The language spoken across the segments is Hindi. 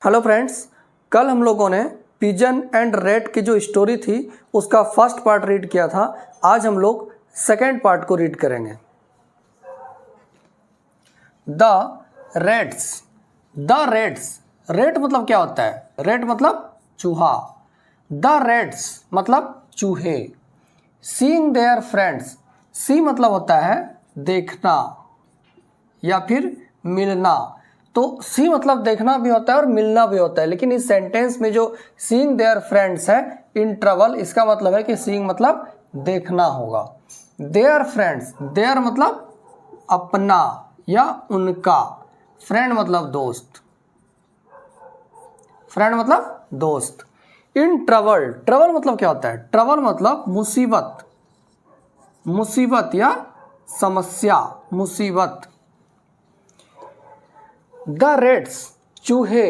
हेलो फ्रेंड्स, कल हम लोगों ने पिजन एंड रैट की जो स्टोरी थी उसका फर्स्ट पार्ट रीड किया था। आज हम लोग सेकेंड पार्ट को रीड करेंगे। The rats. रेट मतलब क्या होता है? रेट मतलब चूहा। द रैट्स मतलब चूहे। Seeing their friends. सी मतलब होता है देखना या फिर मिलना। तो सी मतलब देखना भी होता है और मिलना भी होता है, लेकिन इस सेंटेंस में जो सीइंग देयर फ्रेंड्स है इन ट्रबल, इसका मतलब है कि सीइंग मतलब देखना होगा। देयर फ्रेंड्स, देयर मतलब अपना या उनका, फ्रेंड मतलब दोस्त। फ्रेंड मतलब दोस्त। इन ट्रबल, ट्रबल मतलब क्या होता है? ट्रबल मतलब मुसीबत, मुसीबत या समस्या, मुसीबत। द रेट्स, चूहे,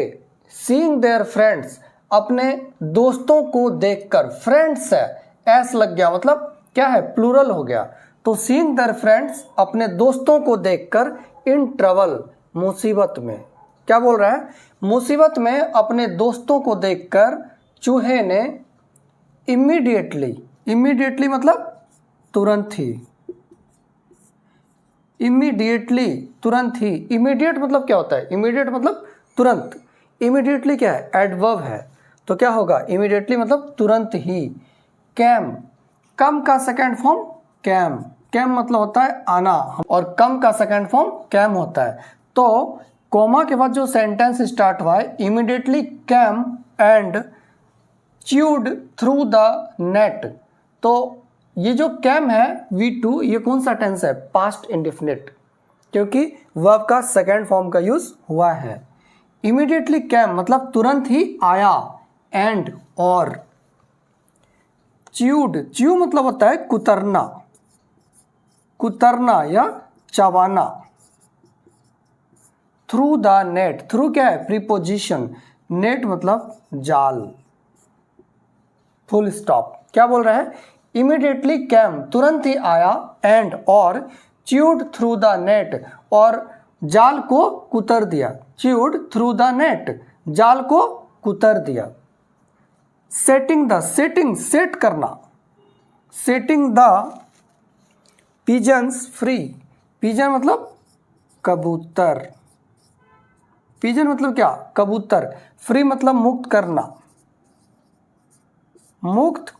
सीइंग देयर फ्रेंड्स, अपने दोस्तों को देखकर, फ्रेंड्स है एस लग गया मतलब क्या है? प्लूरल हो गया। तो सीइंग देयर फ्रेंड्स, अपने दोस्तों को देखकर, इन ट्रबल, मुसीबत में। क्या बोल रहा है? मुसीबत में अपने दोस्तों को देखकर चूहे ने इमीडिएटली, इमीडिएटली मतलब तुरंत ही, इमीडिएटली तुरंत ही। इमीडिएट मतलब क्या होता है? इमीडिएट मतलब तुरंत। इमीडिएटली क्या है? एडवर्ब है। तो क्या होगा? इमीडिएटली मतलब तुरंत ही। कैम, कम का सेकेंड फॉर्म कैम। कैम मतलब होता है आना, और कम का सेकेंड फॉर्म कैम होता है। तो कोमा के बाद जो सेंटेंस स्टार्ट हुआ है, immediately came and chewed through the net. तो ये जो कैम है V2, ये कौन सा टेंस है? पास्ट इंडेफिनिट, क्योंकि वर्ब का सेकेंड फॉर्म का यूज हुआ है। इमीडिएटली कैम मतलब तुरंत ही आया, एंड और। च्यूड, च्यू मतलब होता है कुतरना, कुतरना या चबाना। थ्रू द नेट, थ्रू क्या है? प्रीपोजिशन, नेट मतलब जाल। Full stop. क्या बोल रहा है? इमीडिएटली कैम तुरंत ही आया, एंड और च्यूड थ्रू द नेट, और जाल को कुतर दिया। च्यूड थ्रू द नेट, जाल को कुतर दिया। सेटिंग द, सेटिंग सेट करना। Setting the pigeons free. Pigeon मतलब कबूतर। पिजन मतलब क्या? कबूतर। फ्री मतलब मुक्त करना, मुक्त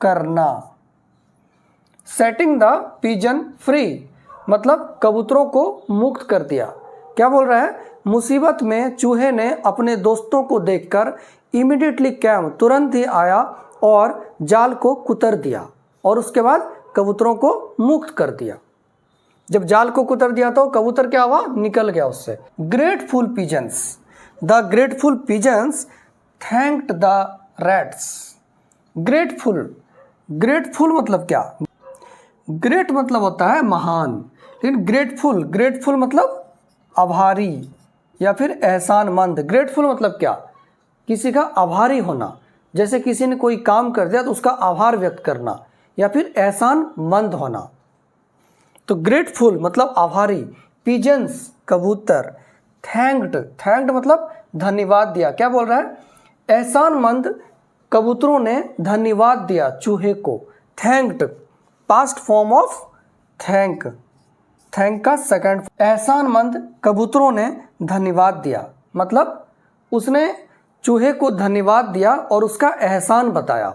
करना। सेटिंग द पिजन फ्री मतलब कबूतरों को मुक्त कर दिया। क्या बोल रहा है? मुसीबत में चूहे ने अपने दोस्तों को देखकर इमीडिएटली कैम तुरंत ही आया और जाल को कुतर दिया, और उसके बाद कबूतरों को मुक्त कर दिया। जब जाल को कुतर दिया तो कबूतर क्या हुआ? निकल गया उससे। Grateful pigeons, the grateful pigeons thanked the rats. Grateful, grateful मतलब क्या? ग्रेट मतलब होता है महान, लेकिन ग्रेटफुल, ग्रेटफुल मतलब आभारी या फिर एहसानमंद। ग्रेटफुल मतलब क्या? किसी का आभारी होना। जैसे किसी ने कोई काम कर दिया तो उसका आभार व्यक्त करना या फिर एहसानमंद होना। तो ग्रेटफुल मतलब आभारी। पिजन्स कबूतर। थैंक्ड, थैंक्ड मतलब धन्यवाद दिया। क्या बोल रहा है? एहसानमंद कबूतरों ने धन्यवाद दिया चूहे को। Thanked, past form of thank, thank का सेकंड। एहसानमंद कबूतरों ने धन्यवाद दिया मतलब उसने चूहे को धन्यवाद दिया और उसका एहसान बताया।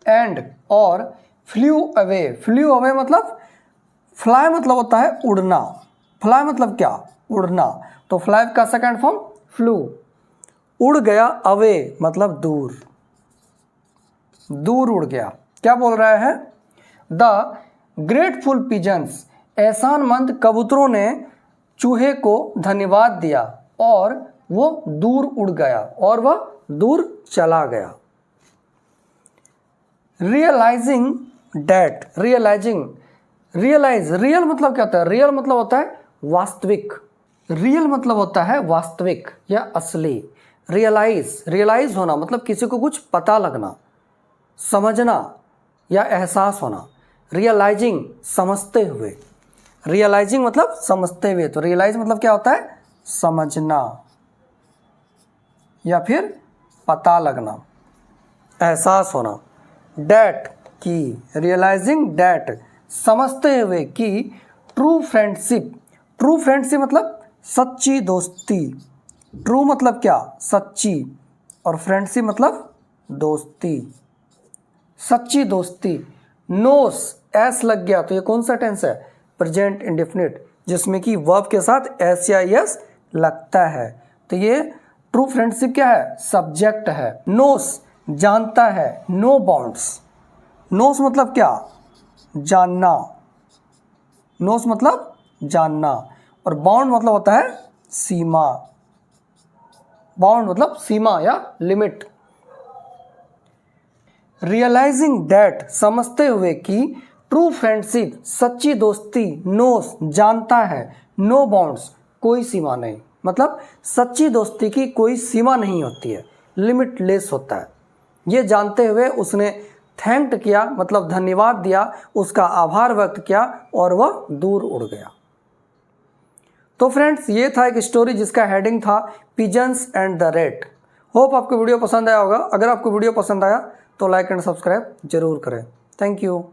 एंड और फ्लू अवे, फ्लू अवे मतलब फ्लाई मतलब होता है उड़ना। फ्लाई मतलब क्या? उड़ना। तो फ्लाई का सेकंड फॉर्म फ्लू, उड़ गया। अवे मतलब दूर, दूर उड़ गया। क्या बोल रहा है? द ग्रेटफुल पिजन्स, एहसानमंद कबूतरों ने चूहे को धन्यवाद दिया और वो दूर उड़ गया, और वह दूर चला गया। Realising that, realising, realise, real मतलब क्या होता है? रियल मतलब होता है वास्तविक। रियल मतलब होता है वास्तविक या असली। रियलाइज, रियलाइज होना मतलब किसी को कुछ पता लगना, समझना या एहसास होना। रियलाइजिंग समझते हुए, रियलाइजिंग मतलब समझते हुए। तो रियलाइज मतलब क्या होता है? समझना या फिर पता लगना, एहसास होना। डैट की, रियलाइजिंग डैट, समझते हुए कि ट्रू फ्रेंडशिप, ट्रू फ्रेंडशिप मतलब सच्ची दोस्ती। ट्रू मतलब क्या? सच्ची, और फ्रेंडशिप मतलब दोस्ती, सच्ची दोस्ती। नोस, एस लग गया तो ये कौन सा टेंस है? प्रेजेंट इंडेफिनिट, जिसमें कि वर्ब के साथ एस या एस लगता है। तो ये ट्रू फ्रेंडशिप क्या है? सब्जेक्ट है। नोस, जानता है। नो बाउंड्स, नोस मतलब क्या? जानना, नोस मतलब जानना, और बाउंड मतलब होता है सीमा। बाउंड मतलब सीमा या लिमिट। रियलाइजिंग डैट, समझते हुए कि ट्रू फ्रेंडशिप, सच्ची दोस्ती, नोस, जानता है, नो बाउंड्स, कोई सीमा नहीं, मतलब सच्ची दोस्ती की कोई सीमा नहीं होती है, लिमिटलेस होता है। ये जानते हुए उसने थैंक्ड किया, मतलब धन्यवाद दिया, उसका आभार व्यक्त किया और वह दूर उड़ गया। तो फ्रेंड्स, ये था एक स्टोरी जिसका हेडिंग था pigeons and the rat. Hope आपको वीडियो पसंद आया होगा। अगर आपको वीडियो पसंद आया तो लाइक एंड सब्सक्राइब जरूर करें। Thank you.